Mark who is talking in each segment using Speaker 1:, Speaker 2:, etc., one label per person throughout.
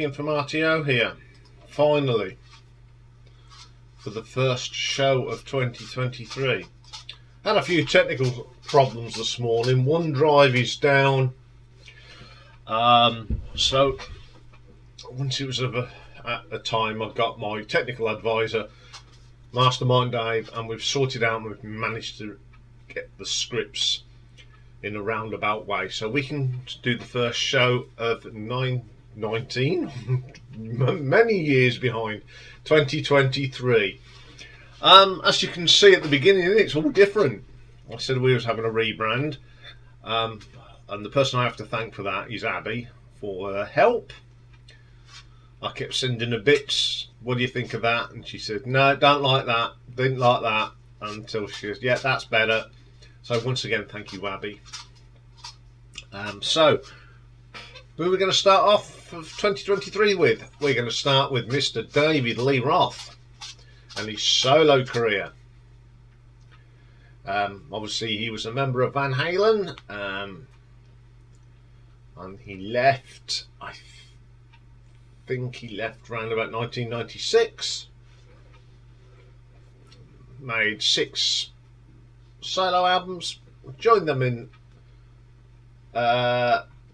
Speaker 1: Ian from RTO here, finally, for the first show of 2023. Had a few technical problems this morning. OneDrive is down, so once it was at the time, I've got my technical advisor, Mastermind Dave, and we've sorted out and we've managed to get the scripts in a roundabout way, so we can do the first show of 19 many years behind, 2023. As you can see at the beginning, it's all different. I said we was having a rebrand, and the person I have to thank for that is Abby for her help. I kept sending her bits. What do you think of that? And she said, no, don't like that, didn't like that, until she says, yeah, that's better. So once again, thank you, Abby. So who are we going to start off of 2023 with? We're going to start with Mr. David Lee Roth and his solo career. Obviously, he was a member of Van Halen, and he left, I think he left around about 1996. Made 6 solo albums, joined them in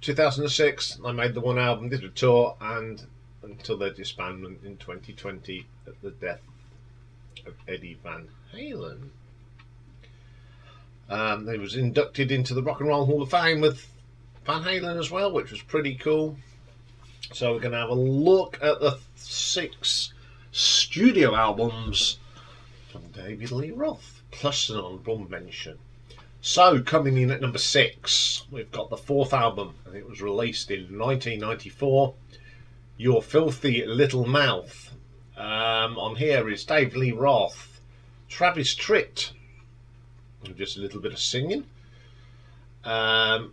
Speaker 1: 2006. I made the one album, did a tour, and until their disbandment in 2020 at the death of Eddie Van Halen. He was inducted into the Rock and Roll Hall of Fame with Van Halen as well, which was pretty cool. So we're going to have a look at the 6 studio albums from David Lee Roth, plus an honourable mention. So coming in at number 6, we've got the 4th album, and it was released in 1994, Your Filthy Little Mouth. On here is David Lee Roth, Travis Tritt, and just a little bit of singing. Terry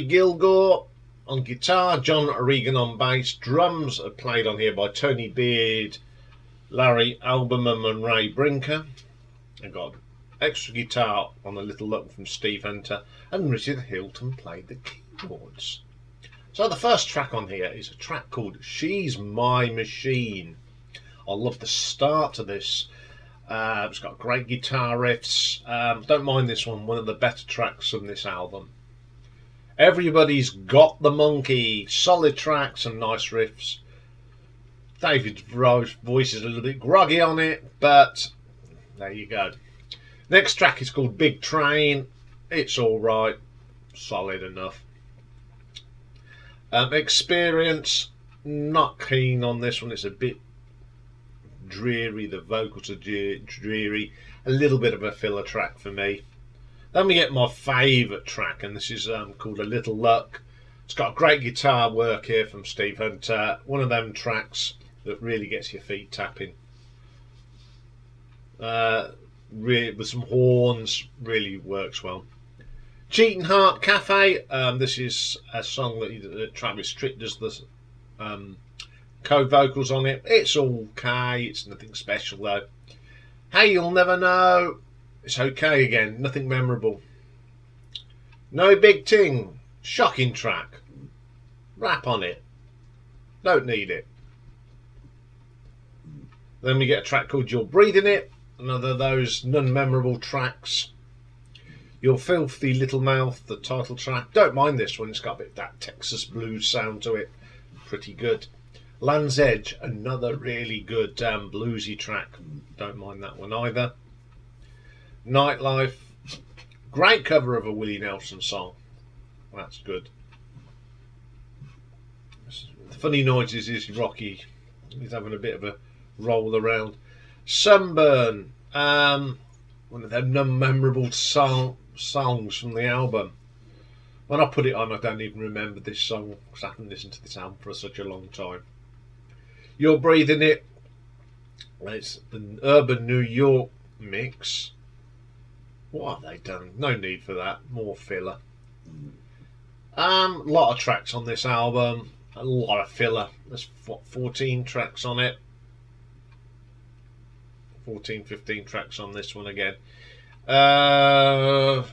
Speaker 1: Gilgore on guitar, John Regan on bass. Drums are played on here by Tony Beard, Larry Alberman and Ray Brinker. I got extra guitar on a little look from Steve Hunter, and Richard Hilton played the keyboards. So the first track on here is a track called She's My Machine. I love the start to this. It's got great guitar riffs. Don't mind this one of the better tracks on this album. Everybody's Got the Monkey, solid tracks and nice riffs. David's voice is a little bit groggy on it, but there you go. Next track is called Big Train. It's alright, solid enough. Experience, not keen on this one. It's a bit dreary, the vocals are dreary, a little bit of a filler track for me. Then we get my favourite track, and this is called A Little Luck. It's got great guitar work here from Steve Hunter. One of them tracks that really gets your feet tapping. With some horns, really works well. Cheating Heart Cafe. This is a song that Travis Tritt does the co-vocals on it. It's okay. It's nothing special though. Hey, You'll Never Know. It's okay again. Nothing memorable. No Big Ting. Shocking track. Rap on it. Don't need it. Then we get a track called You're Breathing It. Another of those non-memorable tracks. Your Filthy Little Mouth, the title track. Don't mind this one. It's got a bit of that Texas blues sound to it. Pretty good. Land's Edge, another really good bluesy track. Don't mind that one either. Nightlife, great cover of a Willie Nelson song. That's good. Funny Noises is Rocky. He's having a bit of a roll around. Sunburn, one of them non-memorable songs from the album. When I put it on, I don't even remember this song because I haven't listened to this album for such a long time. You're Breathing It. It's the Urban New York mix. What have they done? No need for that. More filler. A lot of tracks on this album. A lot of filler. There's 14 tracks on it. 14, 15 tracks on this one again. I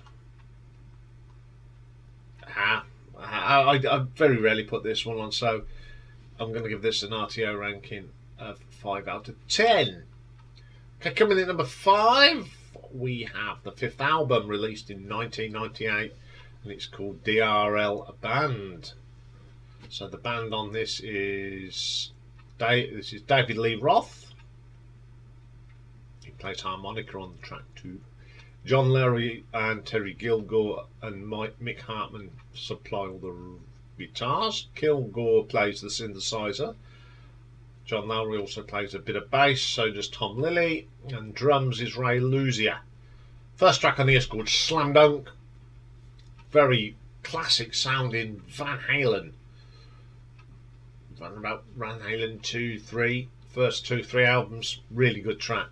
Speaker 1: very rarely put this one on, so I'm going to give this an RTO ranking of 5 out of 10. Okay, coming in number 5, we have the 5th album released in 1998, and it's called DRL A Band. So the band on this is David Lee Roth. He plays harmonica on the track too. John Larry and Terry Gilgore and Mick Hartman supply all the guitars. Kilgore plays the synthesizer. John Lowry also plays a bit of bass, so does Tom Lilly, and drums is Ray Luzier. First track on here is called Slam Dunk. Very classic sounding Van Halen. About Van Halen 2, 3, first 2, 3 albums, really good track.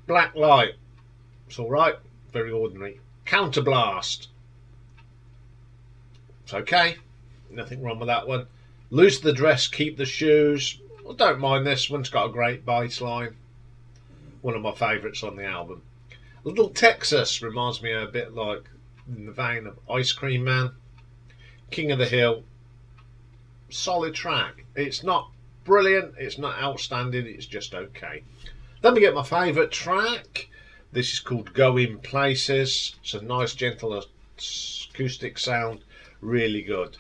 Speaker 1: Black Light, it's alright, very ordinary. Counterblast, it's okay, nothing wrong with that one. Lose the Dress, Keep the Shoes, I don't mind this one's got a great bass line. One of my favourites on the album. Little Texas reminds me a bit like in the vein of Ice Cream Man. King of the Hill, solid track. It's not brilliant, it's not outstanding, it's just okay. Then we get my favourite track. This is called Going Places. It's a nice gentle acoustic sound, really good.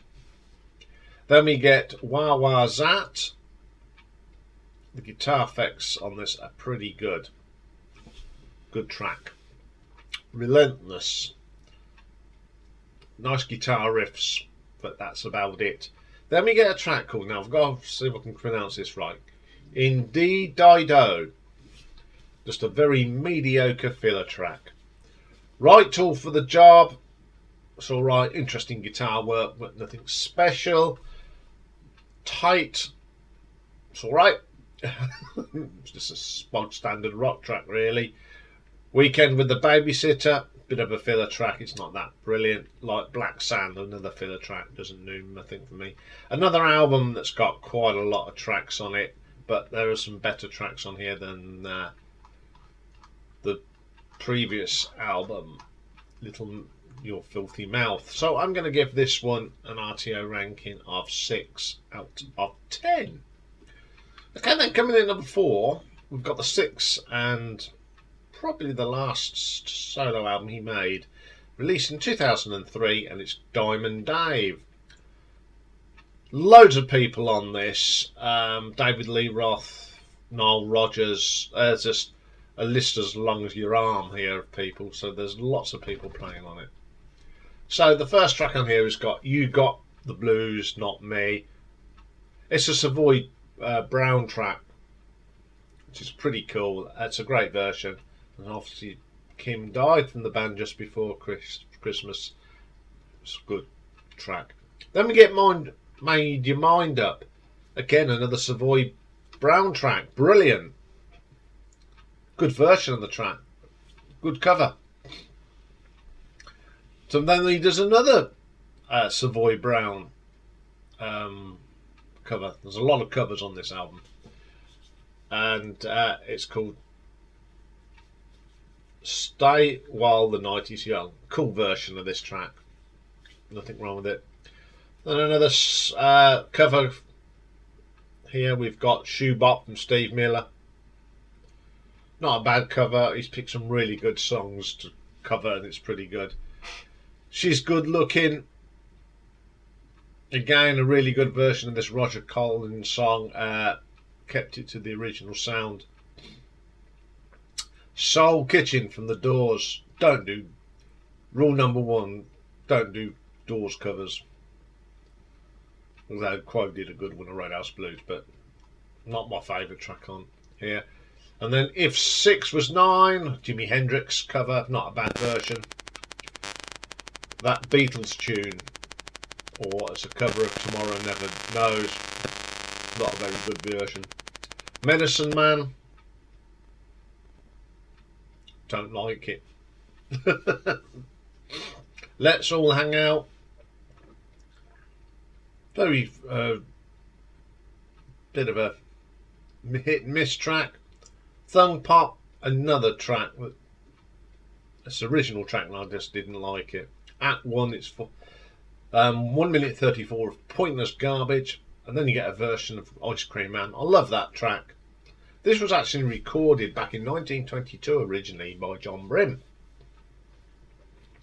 Speaker 1: Then we get Wah Wah Zat. The guitar effects on this are pretty good. Good track. Relentless. Nice guitar riffs, but that's about it. Then we get a track called, now I've got to see if I can pronounce this right, In D Dido. Just a very mediocre filler track. Right tool for the job. It's alright, interesting guitar work, but nothing special. Tight. It's alright. It's just a spot standard rock track really. Weekend with the Babysitter, bit of a filler track, it's not that brilliant. Like Black Sand, another filler track, doesn't do nothing for me. Another album that's got quite a lot of tracks on it, but there are some better tracks on here than the previous album, Little Your Filthy Mouth. So I'm going to give this one an RTO ranking of 6 out of 10. Okay, then coming in number 4, we've got the 6th and probably the last solo album he made, released in 2003, and it's Diamond Dave. Loads of people on this. David Lee Roth, Nile Rodgers. There's just a list as long as your arm here of people, so there's lots of people playing on it. So the first track on here has got You Got the Blues, Not Me. It's a Savoy Brown track, which is pretty cool. It's a great version, and obviously Kim died from the band just before Christmas. It's a good track. Then we get Made Your Mind Up. Again, another Savoy Brown track. Brilliant. Good version of the track. Good cover. So then he does another Savoy Brown cover. There's a lot of covers on this album. And it's called Stay While the Night Is Young. Cool version of this track. Nothing wrong with it. Then another cover here. We've got Shoe Bop from Steve Miller. Not a bad cover. He's picked some really good songs to cover, and it's pretty good. She's Good Looking. Again, a really good version of this Roger Collins song. Kept it to the original sound. Soul Kitchen from The Doors. Don't do. Rule number 1. Don't do Doors covers. Although Quo did a good one of Roadhouse Blues, but not my favourite track on here. And then If 6 Was 9, Jimi Hendrix cover, not a bad version. That Beatles tune, or as a cover of Tomorrow Never Knows, not a very good version. Medicine Man, don't like it. Let's All Hang Out, very bit of a hit and miss track. Thung Pop, another track that it's original track and I just didn't like it. At 1, it's for 1 minute 34 of pointless garbage. And then you get a version of Ice Cream Man. I love that track. This was actually recorded back in 1922 originally by John Brim.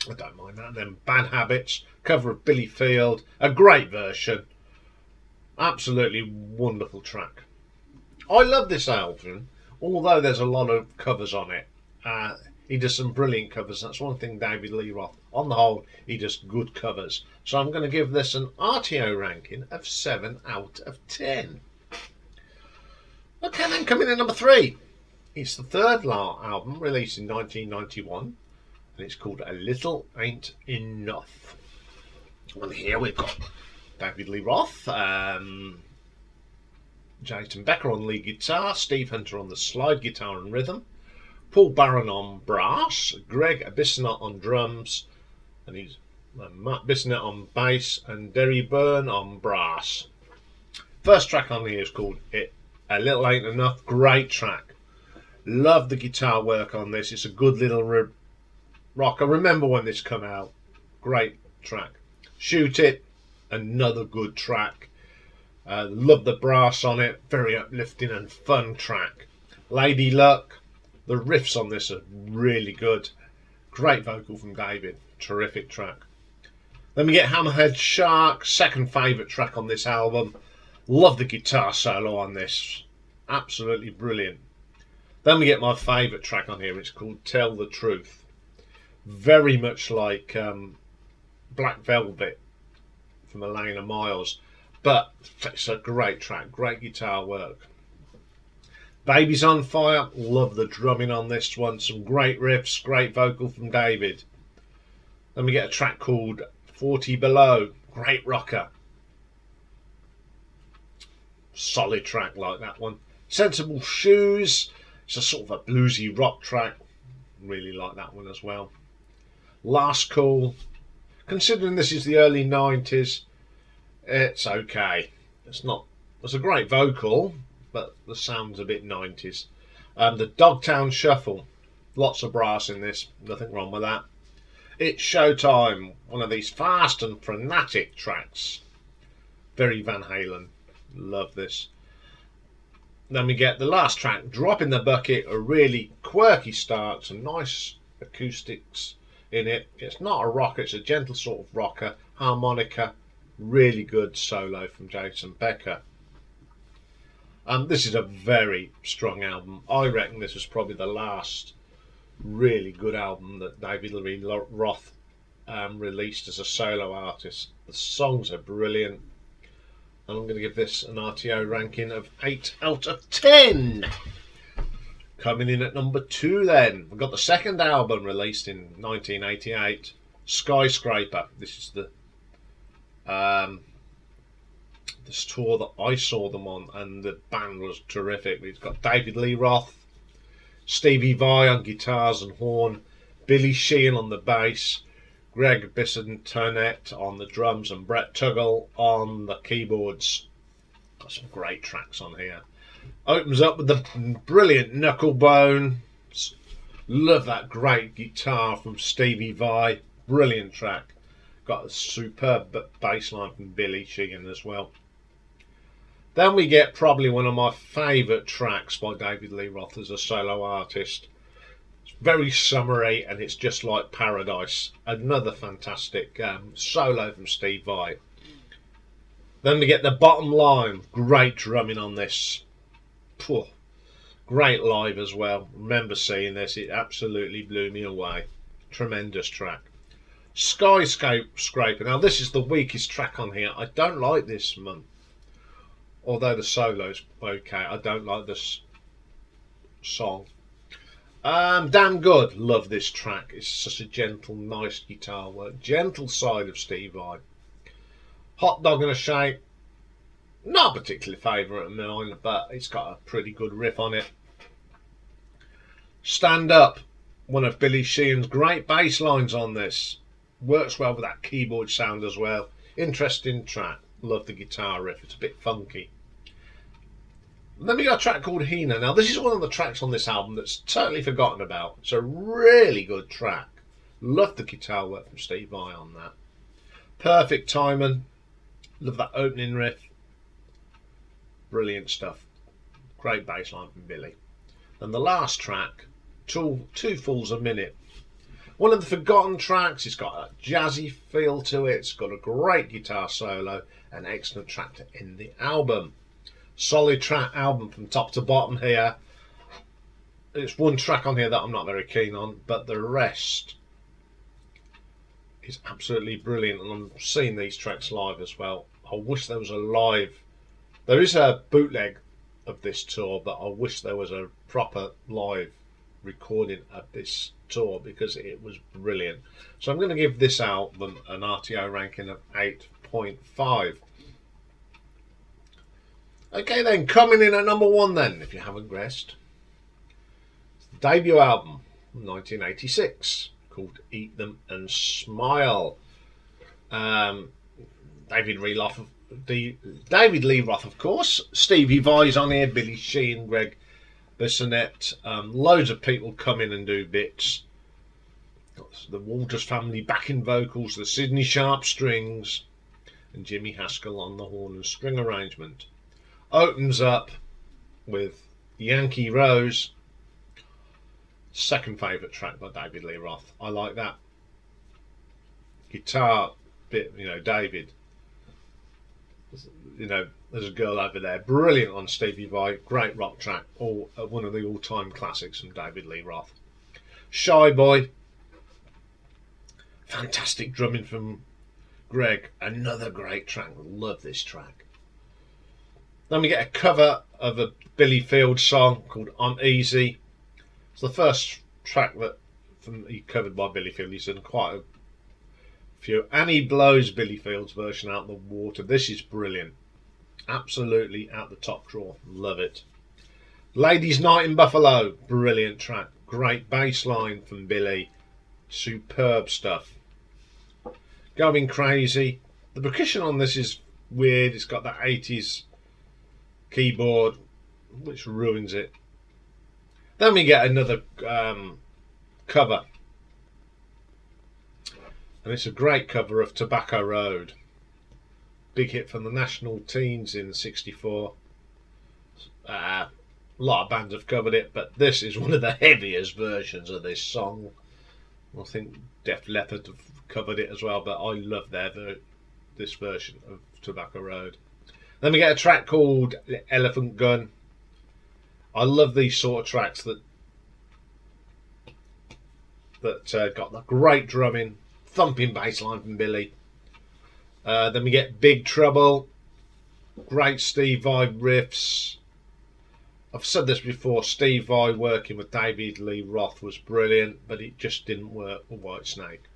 Speaker 1: I don't mind that. Then Bad Habits, cover of Billy Field, a great version. Absolutely wonderful track. I love this album, although there's a lot of covers on it. He does some brilliant covers. That's one thing David Lee Roth. On the whole, he does good covers. So I'm going to give this an RTO ranking of 7 out of 10. Okay, then coming in number 3. It's the third album released in 1991. And it's called A Little Ain't Enough. And here we've got David Lee Roth, Jason Becker on lead guitar, Steve Hunter on the slide guitar and rhythm, Paul Barron on brass, Greg Bissonette on drums, and he's Matt Bissonette on bass, and Derry Byrne on brass. First track on here is called A Little Ain't Enough. Great track. Love the guitar work on this. It's a good little rock. I remember when this came out. Great track. Shoot It, another good track. Love the brass on it. Very uplifting and fun track. Lady Luck, the riffs on this are really good. Great vocal from David. Terrific track. Then we get Hammerhead Shark, second favourite track on this album. Love the guitar solo on this. Absolutely brilliant. Then we get my favourite track on here. It's called Tell the Truth. Very much like Black Velvet from Elena Miles, but it's a great track, great guitar work. Baby's on Fire, love the drumming on this one, some great riffs, great vocal from David. Then we get a track called 40 Below, great rocker. Solid track like that one. Sensible Shoes, it's a sort of a bluesy rock track, really like that one as well. Last Call, considering this is the early 90s, it's okay. It's a great vocal, but the sound's a bit 90s. The Dogtown Shuffle, lots of brass in this, nothing wrong with that. It's Showtime, one of these fast and frenetic tracks. Very Van Halen, love this. Then we get the last track, Drop in the Bucket, a really quirky start, some nice acoustics in it. It's not a rocker, it's a gentle sort of rocker, harmonica, really good solo from Jason Becker. This is a very strong album. I reckon this was probably the last really good album that David Lee Roth released as a solo artist. The songs are brilliant, and I'm going to give this an RTO ranking of 8 out of 10. Coming in at number 2 then, we've got the second album released in 1988, Skyscraper. This is this tour that I saw them on, and the band was terrific. It's got David Lee Roth, Stevie Vai on guitars and horn, Billy Sheehan on the bass, Greg Bissonette on the drums, and Brett Tuggle on the keyboards. Got some great tracks on here. Opens up with the brilliant Knucklebone. Love that great guitar from Stevie Vai. Brilliant track. Got a superb bass line from Billy Sheehan as well. Then we get probably one of my favourite tracks by David Lee Roth as a solo artist. It's very summery and it's just like paradise. Another fantastic solo from Steve Vai. Then we get The Bottom Line. Great drumming on this. Great live as well. Remember seeing this, it absolutely blew me away. Tremendous track. Skyscraper. Now this is the weakest track on here. I don't like this one, although the solo's okay. I don't like this song. Damn Good. Love this track. It's such a gentle, nice guitar work. Gentle side of Steve Vai. Hot Dog in a Shape. Not a particular favourite of mine, but it's got a pretty good riff on it. Stand Up, one of Billy Sheehan's great bass lines on this. Works well with that keyboard sound as well. Interesting track. Love the guitar riff, it's a bit funky. Then we got a track called Hina. Now this is one of the tracks on this album that's totally forgotten about. It's a really good track. Love the guitar work from Steve Vai on that. Perfect Timing. Love that opening riff. Brilliant stuff. Great bass line from Billy. And the last track, two Fools a Minute. One of the forgotten tracks. It's got a jazzy feel to it. It's got a great guitar solo. An excellent track to end the album. Solid track album from top to bottom here. There's one track on here that I'm not very keen on, but the rest is absolutely brilliant. And I'm seeing these tracks live as well. I wish there was a live. There is a bootleg of this tour, but I wish there was a proper live recording of this tour because it was brilliant. So I'm going to give this album an RTO ranking of 8.5. Okay then, coming in at number 1 then, if you haven't guessed. It's the debut album from 1986 called Eat Them and Smile. David Lee Roth, of course. Stevie Vai's on here, Billy Sheehan, Greg Bissonette. Loads of people come in and do bits. Got the Walters family backing vocals, the Sidney Sharp strings, and Jimmy Haskell on the horn and string arrangement. Opens up with Yankee Rose, second favourite track by David Lee Roth. I like that guitar bit, David. There's a girl over there. Brilliant on Stevie Vai. Great rock track. One of the all-time classics from David Lee Roth. Shy Boy. Fantastic drumming from Greg. Another great track. Love this track. Then we get a cover of a Billy Field song called I'm Easy. It's the first track that he covered by Billy Field. He's done quite a few, and he blows Billy Field's version out the water. This is brilliant. Absolutely out the top drawer. Love it. Ladies Night in Buffalo. Brilliant track. Great bass line from Billy. Superb stuff. Going Crazy. The percussion on this is weird. It's got that 80s keyboard which ruins it. Then we get another cover, and it's a great cover of Tobacco Road, big hit from the National Teens in '64. A lot of bands have covered it, but this is one of the heaviest versions of this song. I think Def Leppard have covered it as well, but I love this version of Tobacco Road. Then we get a track called Elephant Gun. I love these sort of tracks that got the great drumming, thumping bass line from Billy. Then we get Big Trouble. Great Steve Vai riffs. I've said this before, Steve Vai working with David Lee Roth was brilliant, but it just didn't work with Whitesnake.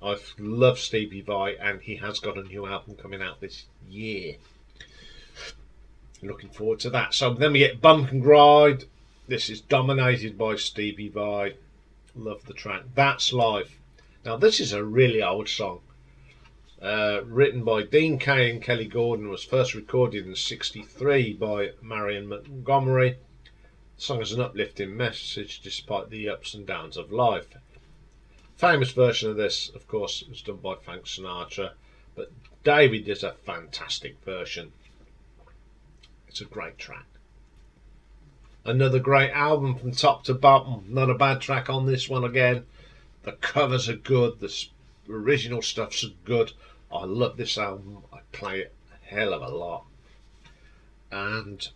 Speaker 1: I love Stevie Vai, and he has got a new album coming out this year. Looking forward to that. So then we get Bump and Grind. This is dominated by Stevie Vai. Love the track. That's Life. Now this is a really old song. Written by Dean Kaye and Kelly Gordon. Was first recorded in '63 by Marion Montgomery. The song is an uplifting message despite the ups and downs of life. Famous version of this, of course, was done by Frank Sinatra, but David did a fantastic version. It's a great track. Another great album from top to bottom. Not a bad track on this one again. The covers are good. The original stuff's good. I love this album. I play it a hell of a lot. And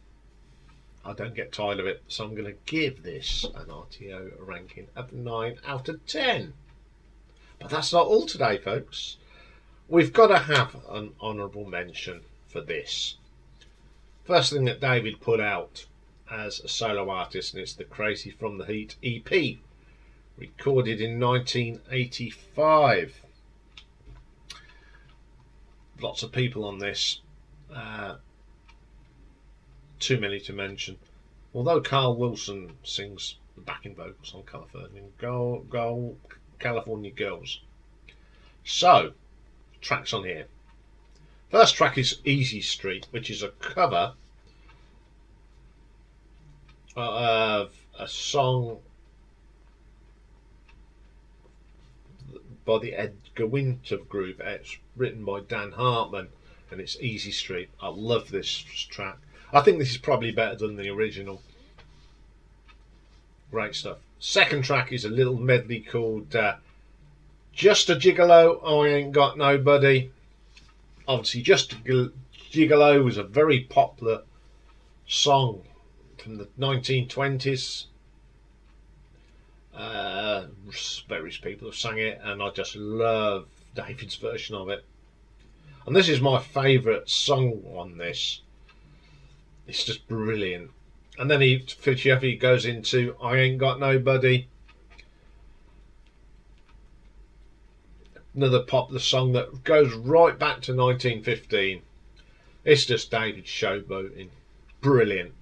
Speaker 1: I don't get tired of it. So I'm going to give this an RTO ranking of 9 out of 10. But that's not all today, folks. We've got to have an honourable mention for this. First thing that David put out as a solo artist, and it's the Crazy from the Heat EP, recorded in 1985. Lots of people on this, too many to mention. Although Carl Wilson sings the backing vocals on California Girls. So, tracks on here. First track is Easy Street, which is a cover of a song by the Edgar Winter Group. It's written by Dan Hartman, and it's Easy Street. I love this track. I think this is probably better than the original. Great stuff. Second track is a little medley called Just a Gigolo, I Ain't Got Nobody. Obviously, Just a Gigolo was a very popular song from the 1920s. Various people have sung it, and I just love David's version of it. And this is my favourite song on this. It's just brilliant. And then he goes into I Ain't Got Nobody, another popular song that goes right back to 1915. It's just David showboating. Brilliant.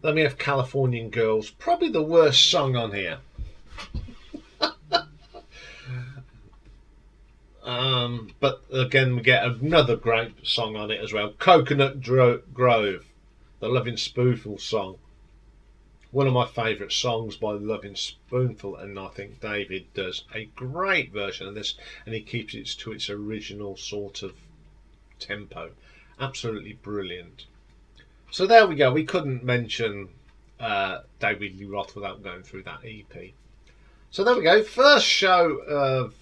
Speaker 1: Then we have Californian Girls, probably the worst song on here. But again, we get another great song on it as well. Coconut Grove, the Loving Spoonful song. One of my favourite songs by Loving Spoonful, and I think David does a great version of this, and he keeps it to its original sort of tempo. Absolutely brilliant. So there we go. We couldn't mention David Lee Roth without going through that EP. So there we go. First show of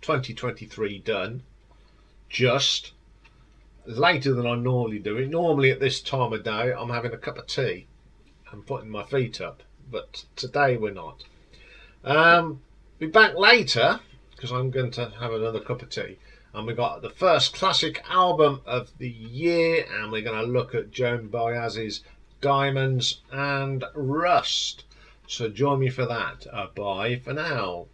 Speaker 1: 2023 done. Just later than I normally do it. Normally at this time of day I'm having a cup of tea and putting my feet up, but today we're not. Be back later because I'm going to have another cup of tea, and we got the first classic album of the year, and we're going to look at Joan Baez's Diamonds and Rust. So join me for that. Bye for now.